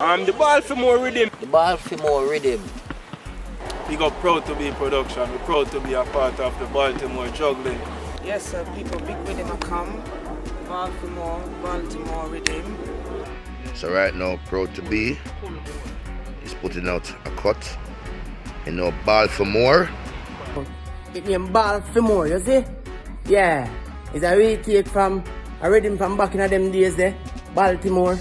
I'm the BAWL FIH MORE Riddim. The BAWL FIH MORE Riddim. We got proud to be production. We're proud to be a part of the Baltimore juggling. Yes, sir, people, big Riddim a come. BAWL FIH MORE, Baltimore Riddim. So right now, proud to be. He's putting out a cut. You know, BAWL FIH MORE. It named BAWL FIH MORE, you see? Yeah, it's a retake from a rhythm from back in them days there, Baltimore.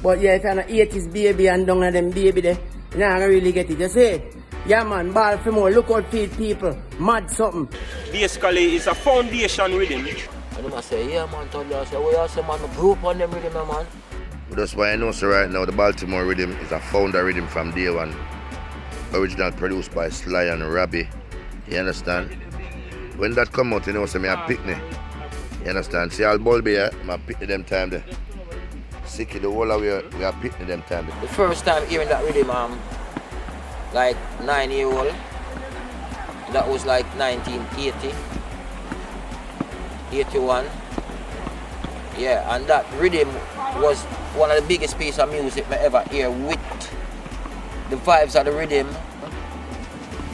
But yeah, if you're an 80s baby and down at them baby there, you're not gonna really get it, you see? Yeah man, BAWL FIH MORE, look out for it people, mad something. Basically, it's a foundation rhythm. And I say, yeah man, Toddler, I say, well, I say man, I grew up on them rhythm, man. That's why I know, so right now, the Baltimore Riddim is a founder rhythm from day one. Original produced by Sly and Robby. You understand? When that come out, you know, so me a picnic. You understand? See all bulby here, I picnic them time there. Sicky, the whole of we are picnic them time there. The first time hearing that rhythm, like 9-year-old, that was like 1980, 81. Yeah, and that rhythm was one of the biggest pieces of music I ever hear with the vibes of the rhythm.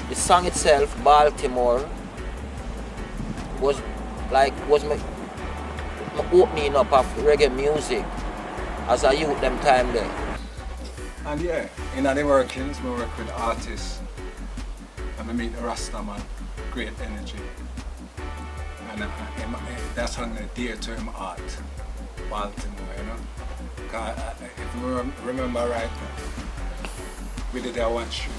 The song itself, Baltimore, was my opening up of reggae music as a youth them time there. And yeah, in the workings, I work with artists and I meet the Rasta man, great energy. And that's how I dear to him art, Baltimore, you know. If you remember right, we did that one shoot.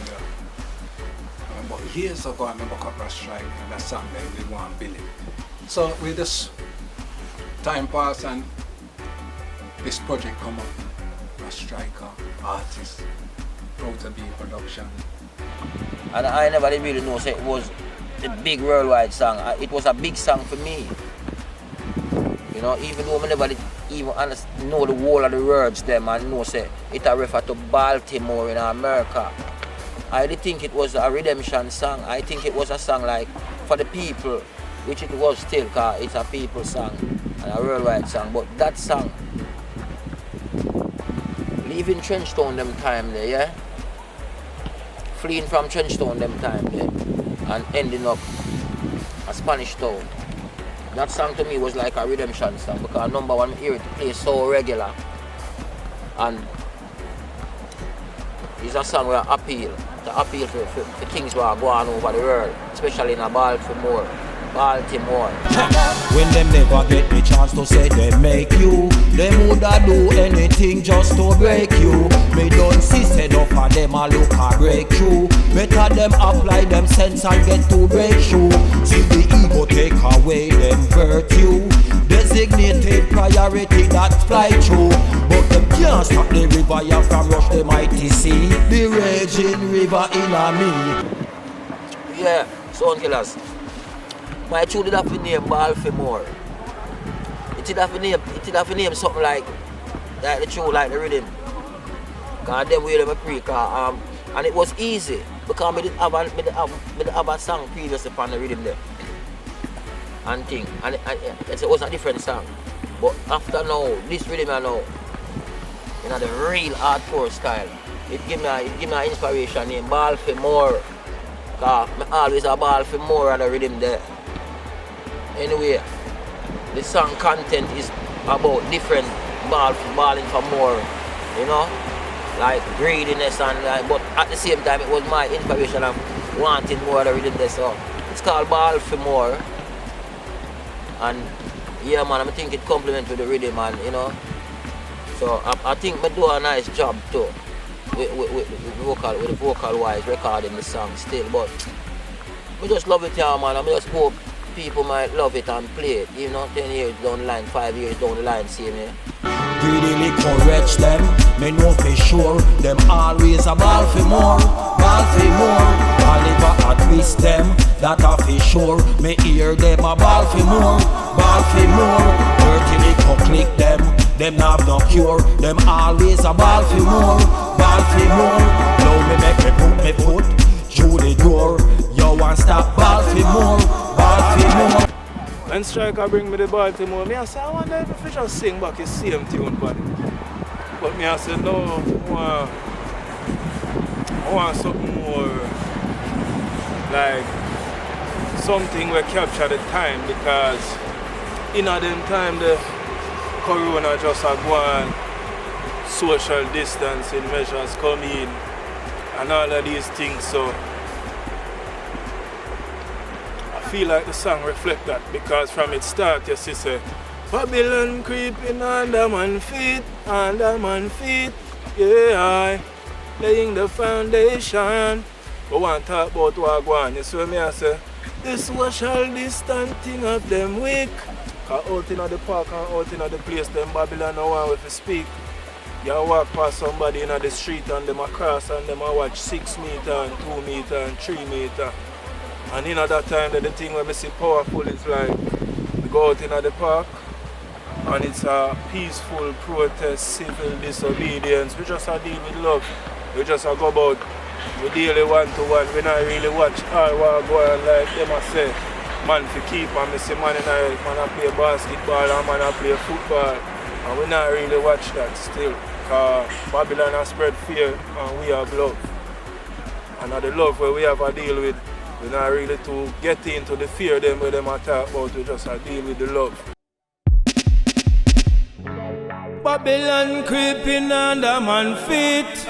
But years ago, I remember cut Rasstrika and that song there with one Billy. So we just time pass and this project come up. Strika, Artist, proud to be production. And I never really know say it was a big worldwide song. It was a big song for me. You know, even though I never even know the whole of the words them and know say it a refer to Baltimore in America. I didn't think it was a redemption song. I think it was a song like for the people, which it was still, cause it's a people song and a worldwide song. But that song, leaving Trenchtown them time there, yeah? Fleeing from Trenchtown them time there and ending up a Spanish town. That song to me was like a redemption song because number one, I hear it play so regular and it's a song where I appeal for things who are going over the world, especially in a Baltimore. When them never get the chance to say they make you, them woulda do anything just to break you. Me don't see said enough of them a look a breakthrough. Better them apply them sense and get to breakthrough. See the ego take away them virtue. Designated priority that fly through. But them can't stop the river you from rush the mighty sea. The raging river in a me. Yeah, sound killers. My tune did have to name BAWL FIH MORE. It did have to name something like the tune, like the rhythm. Cause them way them pre and it was easy because I did have a song previously on the rhythm there. And thing. And it was a different song. But after now, this rhythm now, you know, the real hardcore style, it give me an inspiration named BAWL FIH MORE. Cause I always a BAWL FIH MORE and the rhythm there. Anyway, the song content is about different balling for more, you know, like greediness and like, but at the same time it was my inspiration of wanting more of the rhythm there. So it's called BAWL FIH MORE. And yeah man, I think it complements with the rhythm and you know. So I think I do a nice job too with the vocal wise recording the song still, but I just love it here man. I just hope people might love it and play it, you know, 10 years down the line, 5 years down the line, see me. Greedily encourage them, me know for sure. Them always a BAWL FIH MORE, BAWL FIH MORE. Oliver a twist them, that a for sure. Me hear them a BAWL FIH MORE, BAWL FIH MORE. Dirtily click them have no cure. Them always a BAWL FIH MORE, BAWL FIH MORE. Now me make me put me foot through the door. Yo want stop BAWL FIH MORE, BAWL FIH MORE. When Strika bring me the Baltimore, I say, I wonder if I just sing back his same tune, buddy. But me I said no, I want something more like something we capture the time, because in them time the corona just a go on, social distancing measures come in and all of these things, so I feel like the song reflect that, because from its start you see say Babylon creeping under man feet, yeah, laying the foundation. We want to talk about what go on. You see me I say, the social distancing of them weak. Cause out in the park and out in the place, them Babylon no one if you speak. You walk past somebody in the street and them across and them watch 6 meter and 2 meter and 3 meter. And in that time the thing when I see powerful is like we go out in the park and it's a peaceful protest, civil disobedience. We just deal with love. We just go about we daily one-to-one. We not really watch all what go on like them I say. Man for keep and I see man in a play basketball and man a play football. And we not really watch that still. Because Babylon has spread fear and we have love. And the love where we have to deal with, we not really to get into the fear them where them talk about, we just deal with the love. Babylon creeping under man feet,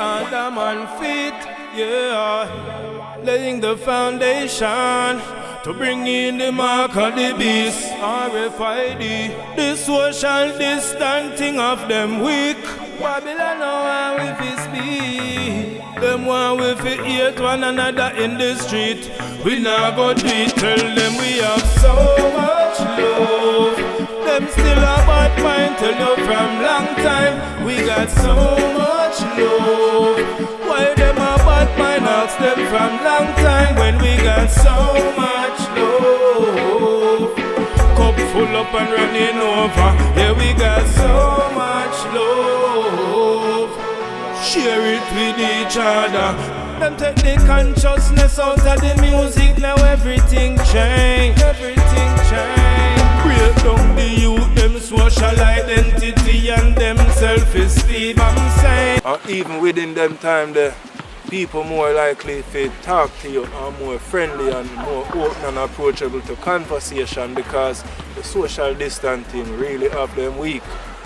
yeah, laying the foundation to bring in the mark of the beast, RFID, the social distancing of them weak. Babylon no one with his speed, them one with it hate one another in the street. We now go do it, tell them we have so much love. Them still a bad mind, tell you from long time. We got so much love. Why them a bad mind, ask them from long time. When we got so much love. Cup full up and running over. Yeah, we got so much love. Share it with each other. Them take the consciousness out of the music. Now everything change. Everything change. Break down the youth, them social identity and them self-esteem, I'm saying. And even within them time, the people more likely to talk to you are more friendly and more open and approachable to conversation, because the social distancing really have them weak.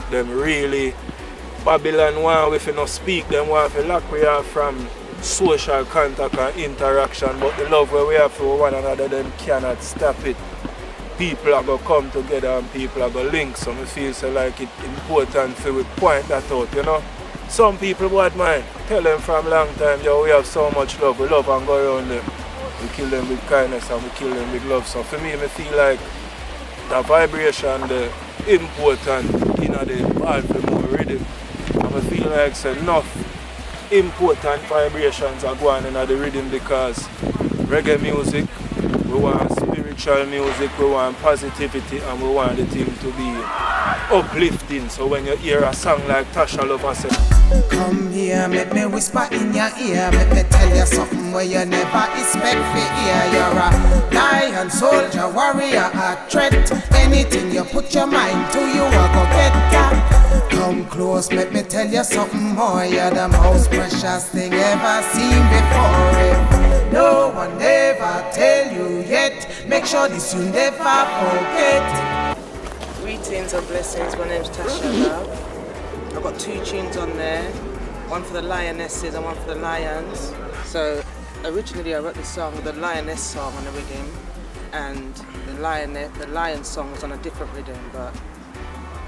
Them really, Babylon want if you not speak, them want to lock we have from social contact and interaction, but the love where we have for one another, them cannot stop it. People are going to come together and people are going to link, so I feel so like it's important to point that out, you know. Some people would mind, tell them from a long time, yo, we have so much love, we love and go around them. We kill them with kindness and we kill them with love. So for me, I feel like the vibration, the important in the BAWL FIH MORE Riddim. And I feel like it's enough important vibrations are going in the rhythm, because reggae music, we want spiritual music, we want positivity, and we want the thing to be uplifting. So when you hear a song like Tasha Love, I say, come here, make me whisper in your ear, make me tell you something where you never expect to hear. You're a lion, soldier, warrior, a threat. Anything you put your mind to, you are go get that. Come close, make me tell you something more. You're the most precious thing ever seen before. No one ever tell you yet. Make sure this you never forget. Greetings and blessings, my name's Tasha Love. I've got 2 tunes on there, one for the Lionesses and one for the Lions. So originally I wrote the song, the Lioness song on the rhythm, and the Lion song was on a different rhythm, but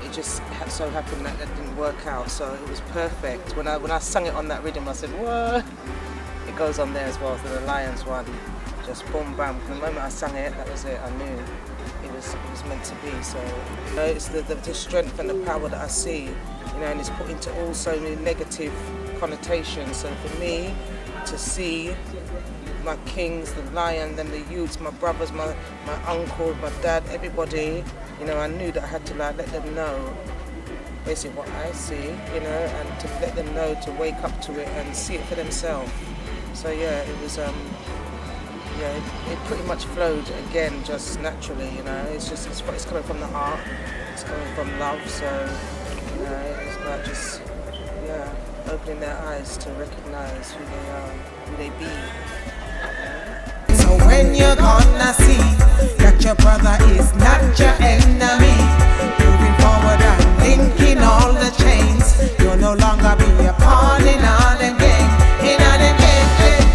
it just so happened that didn't work out, so it was perfect. When I sang it on that rhythm, I said, what? It goes on there as well, so the Lions one, just boom bam. From the moment I sang it, that was it, I knew it was meant to be. So you know, it's the strength and the power that I see, you know, and it's put into all so many negative connotations. So for me to see my kings, the lion, then the youths, my brothers, my uncle, my dad, everybody, you know, I knew that I had to like let them know basically what I see, you know, and to let them know to wake up to it and see it for themselves. So yeah, it was yeah, it pretty much flowed again just naturally, you know. It's coming from the heart, it's coming from love, so you know, it's like just yeah, opening their eyes to recognize who they are, who they be. So when you're gonna see that your brother is not your enemy, moving forward and linking all the chains, you'll no longer be a pawn in all them game, in all them game.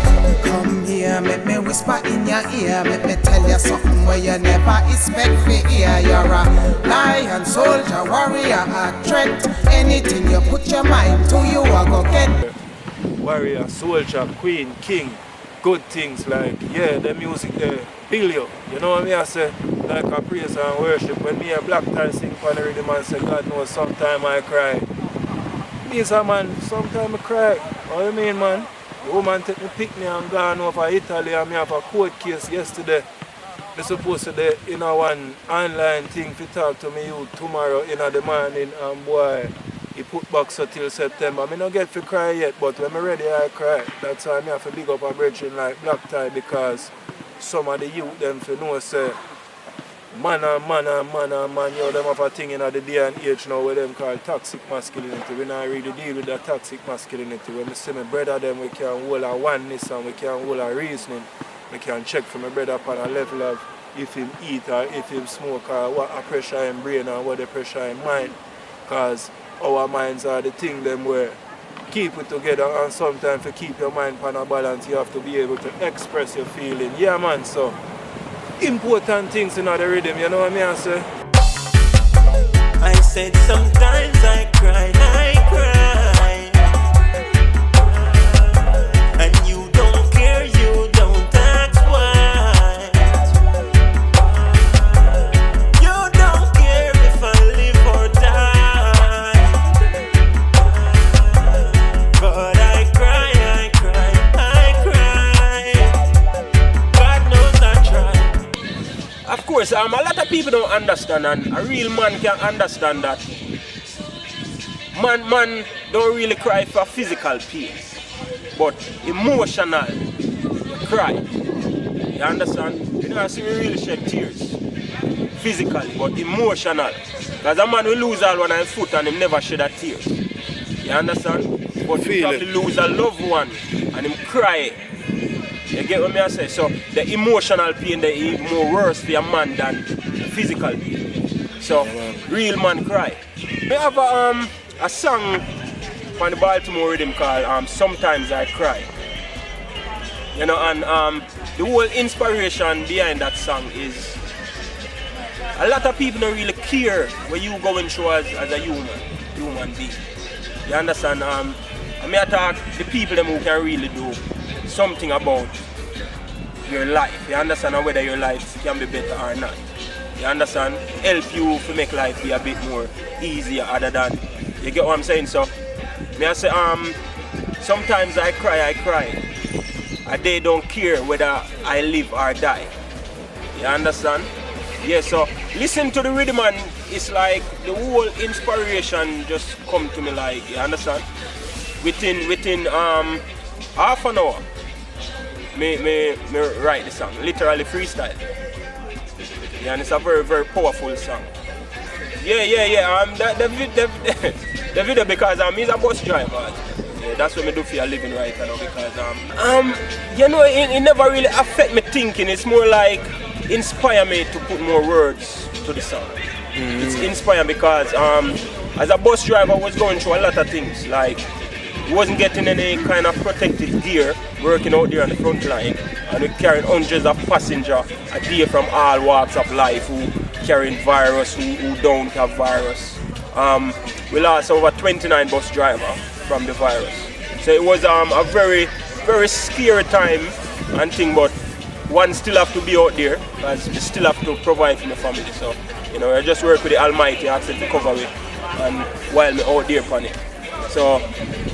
Come here, make me whisper in your ear, make me tell you something where you never expect to hear. You're a lion, soldier, warrior, a threat. Anything you put your mind to, you are go get. Warrior, soldier, queen, king. Good things like, yeah, the music there, build you. You know what I mean? I say, like a praise and worship. When me and Black Tie sing for the rhythm and say, God knows, sometime I cry. Means a man, sometime I cry. What you mean, man? The woman take me pick me and gone over Italy and me have a court case yesterday. They supposed to do, you know, one online thing to talk to me you tomorrow in the morning and boy. He put back so till September. I don't get to cry yet, but when I'm ready, I cry. That's why I have to big up a brethren like Black Tie, because some of the youth them for know say man, you them have a thing in the day and age now where them call toxic masculinity. We not really deal with that toxic masculinity. When I see my brother them, we can hold a oneness and we can hold a reasoning. We can check for my brother upon a level of if him eat or if him smoke or what a pressure in brain or what the pressure in mind. Because our minds are the thing them where keep it together, and sometimes to keep your mind on a balance you have to be able to express your feeling. Yeah man, so important things in the rhythm, you know what I say? I said sometimes I cry, and you don't care, you don't ask why. You don't care if I live or die. But I cry. God knows I try. Of course, a lot of people don't understand, and a real man can understand that. Man don't really cry for physical pain, but emotional cry. You understand? You know, I see we really shed tears. Physically, but emotional. Because a man will lose all one of his foot and him never shed a tear. You understand? But he probably lose a loved one and him cry. You get what I say? So the emotional pain there is more worse for a man than the physical pain. So real man cry. We have a song from the Baltimore Riddim called Sometimes I Cry. You know, and the whole inspiration behind that song is a lot of people don't really care what you going through as a human being. You understand? I mean, I talk the people them who can really do something about your life. You understand? And whether your life can be better or not. You understand? Help you to make life be a bit more easier other than, you get what I'm saying? So, me I say, sometimes I cry. And they don't care whether I live or die. You understand? Yeah, so listen to the rhythm and it's like the whole inspiration just come to me, like, you understand? Within half an hour, me write the song, literally freestyle. Yeah, and it's a very, very powerful song. Yeah. The video because he's a bus driver. Yeah, that's what I do for a living right now because you know, it never really affect me thinking. It's more like inspire me to put more words to the song. It's inspiring because as a bus driver I was going through a lot of things, like wasn't getting any kind of protective gear working out there on the front line, and we carrying hundreds of passengers a day from all walks of life who carrying virus, who don't have virus. We lost over 29 bus drivers from the virus. So it was a very, very scary time and thing, but one still have to be out there because we still have to provide for my family. So, you know, I just work with the Almighty, ask him to cover me and while me out there upon it. So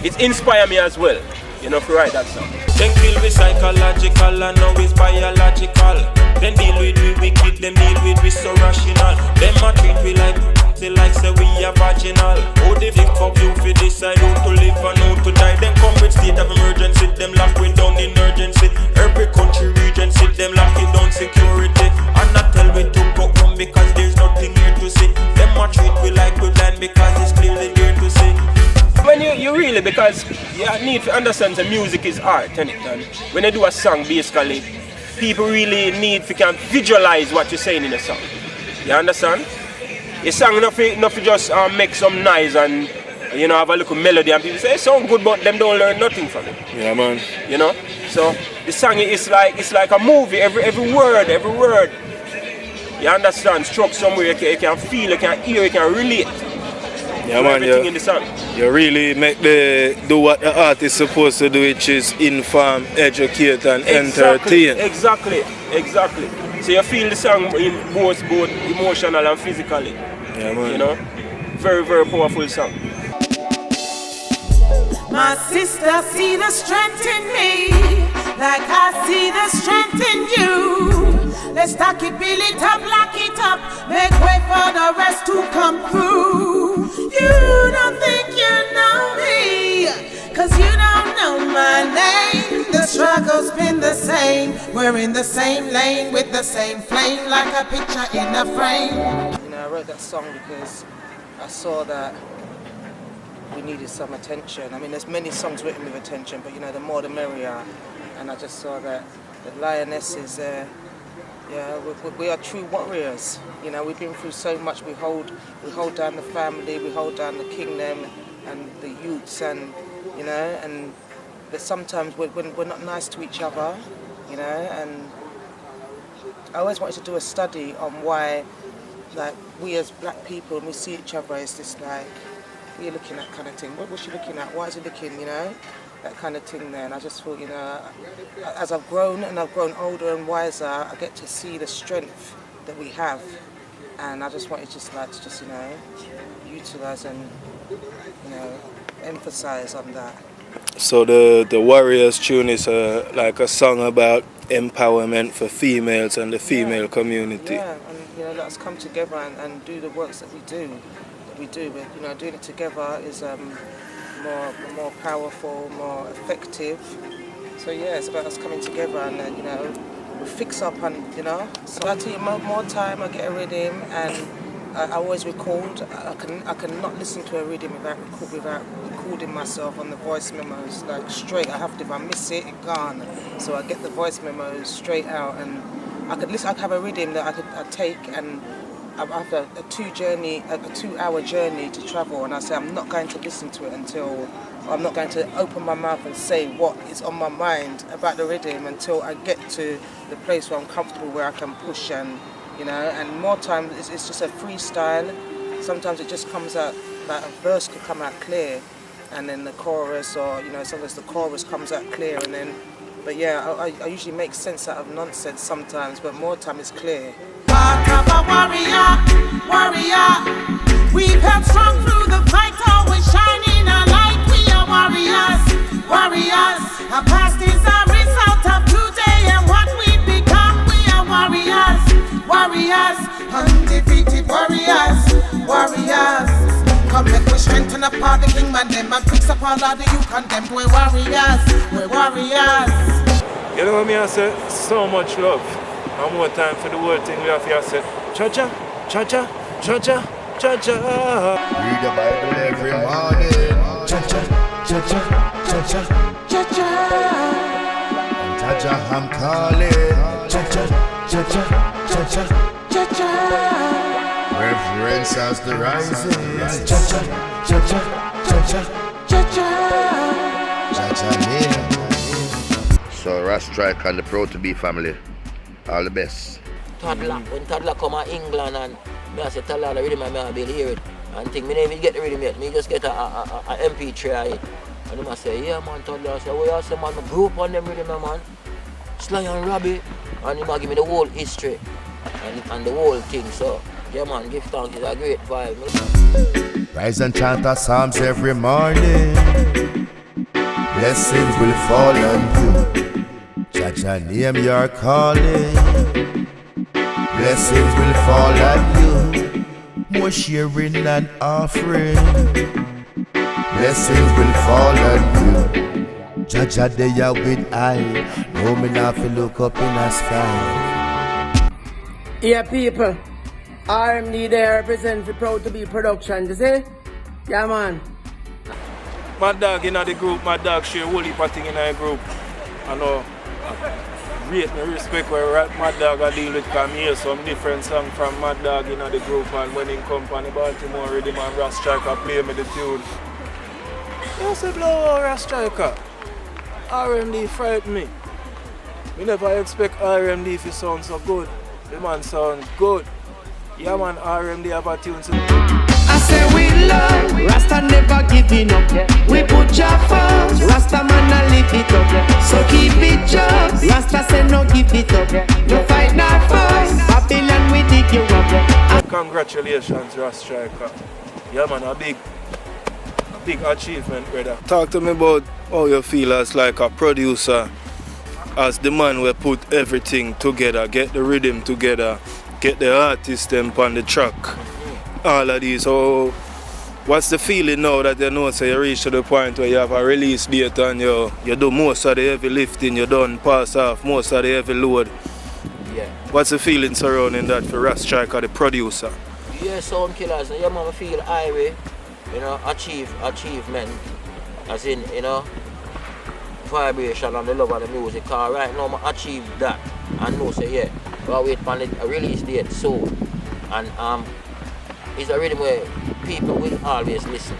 it inspired me as well, you know, to write that song. Then kill we psychological and now it's biological. Then deal with we wicked, then deal with we so rational. Them a treat we like say we are vaginal. How they think of you fi decide who to live and who to die. Then come with state of emergency, them lock we down in urgency. Every country region sit them lock it down security. And not tell we to go home because there's nothing here to see. Them a treat we like we blind because it's clearly there to see. When you really, because need to understand that music is art, and when you do a song, basically, people really need to can visualize what you're saying in a song. You understand? A song not to just make some noise and have a little melody and people say it sound good, but them don't learn nothing from it. Yeah, man. So the song is like a movie. Every word. You understand? Struck somewhere you can feel, you can hear, you can relate. Yeah, man. Everything in the song. You really make do what the artist is supposed to do, which is inform, educate, and entertain. Exactly. So you feel the song in both emotional and physically. Yeah, man. Very, very powerful song. My sister see the strength in me, like I see the strength in you. Let's stack it, build it up, lock it up, make way for the rest to come through. You don't think you know me, cause you don't know my name. The struggle's been the same, we're in the same lane with the same flame, like a picture in a frame. I wrote that song because I saw that we needed some attention. I mean, there's many songs written with attention, but the more the merrier. And I just saw that the Lionesses, we are true warriors. We've been through so much. We hold down the family, we hold down the kingdom and the youths, and but sometimes we're not nice to each other, and I always wanted to do a study on why, like, we as black people, and we see each other as this, like, what are you looking at kind of thing? What was she looking at? Why is he looking, that kind of thing there. And I just thought, as I've grown and I've grown older and wiser, I get to see the strength that we have. And I just wanted to utilize and, emphasize on that. So the Warriors tune is like a song about empowerment for females and the female community. Yeah, and let us come together and do the works that we do. But doing it together is more powerful, more effective. So it's about us coming together and we fix up and So I tell you, more time I get a rhythm, and I always record. I cannot listen to a rhythm without recording myself on the voice memos, like straight. I have to. If I miss it, it's gone. So I get the voice memos straight out, and I could have a rhythm that I take, and after a 2-hour journey to travel, and I say I'm not going to listen to it until I'm not going to open my mouth and say what is on my mind about the rhythm until I get to the place where I'm comfortable, where I can push and more time it's just a freestyle. Sometimes it just comes out, like a verse could come out clear, and then the chorus, or sometimes the chorus comes out clear, and then. But I usually make sense out of nonsense sometimes, but more time it's clear. Part of a warrior. We've held strong through the fight, always shining a light. We are warriors. Our past is a result of today, and what we've become. We are warriors. Undefeated warriors. Come make we strengthen up all the kingman them and fix up all of the youth and them. We're warriors. You know what me I say? So much love. And more time for the whole thing we have here say, JAH JAH, JAH JAH, JAH JAH, JAH JAH. Read the Bible every morning. JAH JAH, JAH JAH, JAH JAH. JAH JAH I'm calling. JAH JAH, JAH JAH, JAH JAH. Reverence as the rising. JAH JAH, JAH JAH, JAH JAH. JAH JAH name. So Rasstrika and the Proud to Be family, all the best. Toddler, when Toddler come to England and I say Toddler the rhythm, I be able to hear it. And think me never get the rhythm yet, me just get a MP3 it. And I say, yeah man, Toddler, I say, well I say man, I grew up on them rhythm man. Sly and Robby, and he give me the whole history and the whole thing, so yeah man, give thanks, it's a great vibe. Rise and chant our psalms every morning. Blessings will fall on you. JAH JAH name you're calling. Blessings will fall on you. More sharing and offering. Blessings will fall on you. JAH JAH they are with I. No me not to look up in the sky. Yeah, people. RMD there represent for Proud to Be Production, you see? Yeah, man. my dog in the group, my dog share whole heap of thing in the group. I know, rate me respect where my dog I deal with, because I hear some different song from my dog in the group, and when he come on the Baltimore Riddim and Rasstrika play me the tune. You say blow Rasstrika. RMD frighten me. We never expect RMD to sound so good. The man sound good. Yeah man, RMD have a tune to I say we love, Rasta never giving up. We put your first, Rasta man a lift it up. So keep it just, Rasta say no give it up. No fight not first, Babylon we dig you up. Congratulations Rasstrika. Yeah man, a big achievement, brother. Talk to me about how you feel as like a producer, as the man will put everything together, get the rhythm together, get the artist them on the track, all of these. So what's the feeling now that you know, so you reach to the point where you have a release date and you do most of the heavy lifting, you done pass off most of the heavy load? Yeah. What's the feeling surrounding that for Rasstrika, the producer? Yeah, sound killers. Yeah, man, I feel highway, you know, achievement, as in, you know, vibration and the love of the music. Cause right now I achieve that and know say yeah, I wait for a release date soon. And it's a rhythm where people will always listen.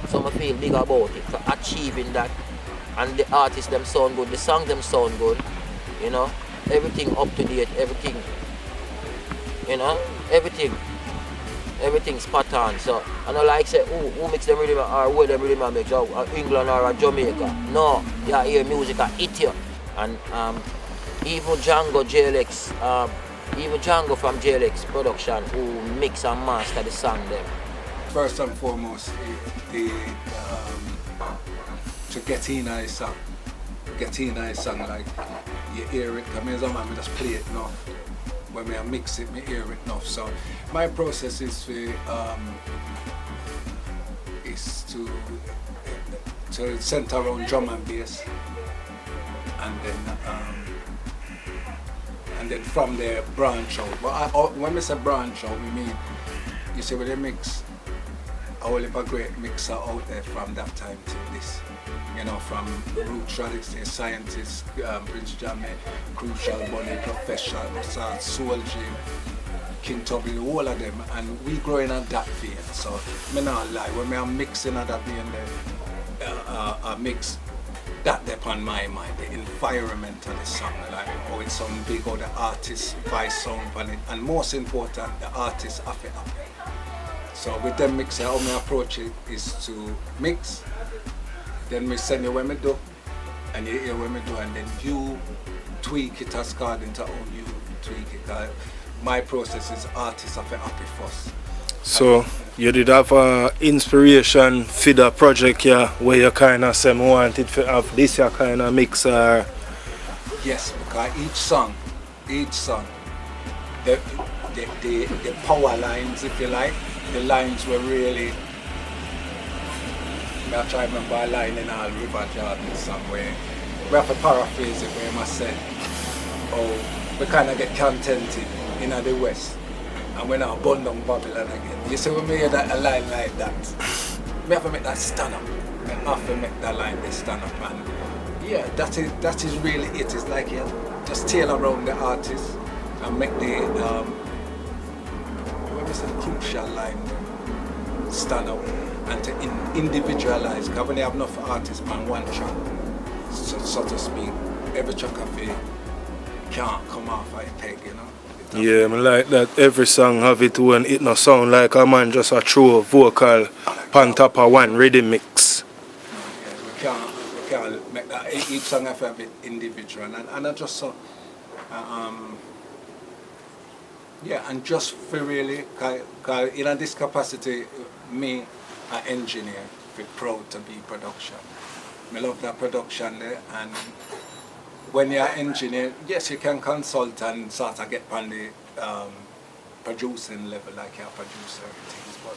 So I feel big about it for achieving that. And the artists them sound good, the song them sound good, you know, everything up to date, everything, you know, everything spot on. So I don't like say who makes them rhythm or where them rhythm makes England or Jamaica. No, you hear music that hit you. And even Django from JLX Production who mix and master the song them. First and foremost, to get in a song like you hear it, because I just play it enough. When I mix it, I hear it enough. So my process is to center around drum and bass, and then from there branch out. But when I say branch out, we mean, you see, when they mix, a whole heap of great mixer out there from that time to this. You know, from Roots, Radics, Scientists, Prince Jamie, Crucial, Bunny, Professional, Soul J, King Tubby, all of them, and we growing on that vein. So, me not lie, when I'm mixing on that vein there, I mix that upon my mind, the environment of the song, like how it sound big, how the artist voice sound on it, and most important, the artist have it up. So with them mixing, how I approach it is to mix, then we send you when we do, and you hear when we do, and then you tweak it as according to how you tweak it. My process is artists have it happy first. So you did have inspiration for the project here, where you kind of say wanted to have this kind of mixer? Yes, because each song, the power lines, if you like, the lines were really. I try to remember a line in our Rivah Jordan song where we have to paraphrase it, where I said, oh, we kind of get contented in the West and we're now burn down Babylon again. You see, when we hear that, a line like that, we have to make that stand up. We have to make that line stand up, man. Yeah, that is really it. It's like you just tail around the artist and make the crucial line stand up. And to individualize, because when you have enough artists on one track, so to speak, every track of it can't come off a peg, you know? Yeah, I like that every song have it when it not sound like a man just a true vocal on top of one rhythm mix. Yeah, we can't make that, each song have to be individual, and I just saw, yeah, and just for really, cause in this capacity, me, an engineer, feel proud to be production. I love that production there, and when you're an engineer, yes, you can consult and sort of get on the producing level, like you produce everything, but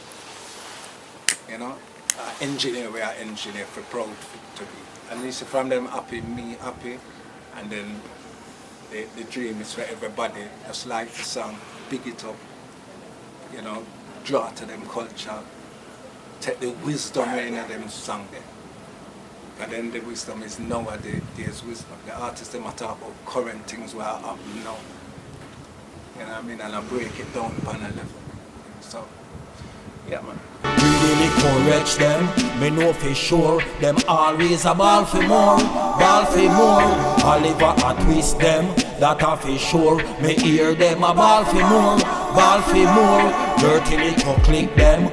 you know, engineer, we are engineer, feel proud to be. And you see from them happy, me happy, and then the dream is for everybody, just like the song, big it up, you know, draw to them culture. Take the wisdom in them song there And then the wisdom is nowadays wisdom. The artists, they matter about current things where are happening now. You know what I mean? And I break it down upon a level. So, yeah, man. Really encourage them, me know for sure. Them always a ball for more, ball for more. Oliver a twist them, that a for sure. Me hear them a ball for more, ball for more. Dirty little click them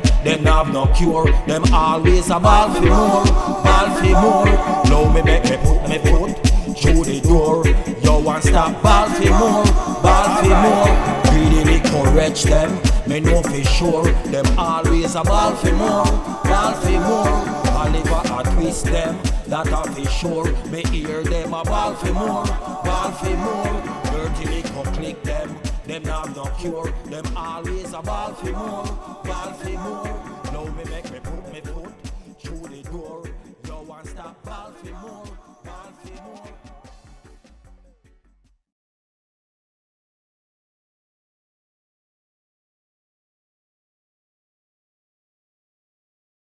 have no cure. Them always a ball for more, ball for more. Now me make me put me foot through the door. You want stop ball for more, ball for more. Really encourage them, me know for sure. Them always a ball for more, ball for more. Oliver a twist them, that a for sure. Me hear them a ball for more, ball for more. Dirty little click them have no cure. Them always a ball for more, ball for more. Now me make me put me foot through the door. You want stop ball for more.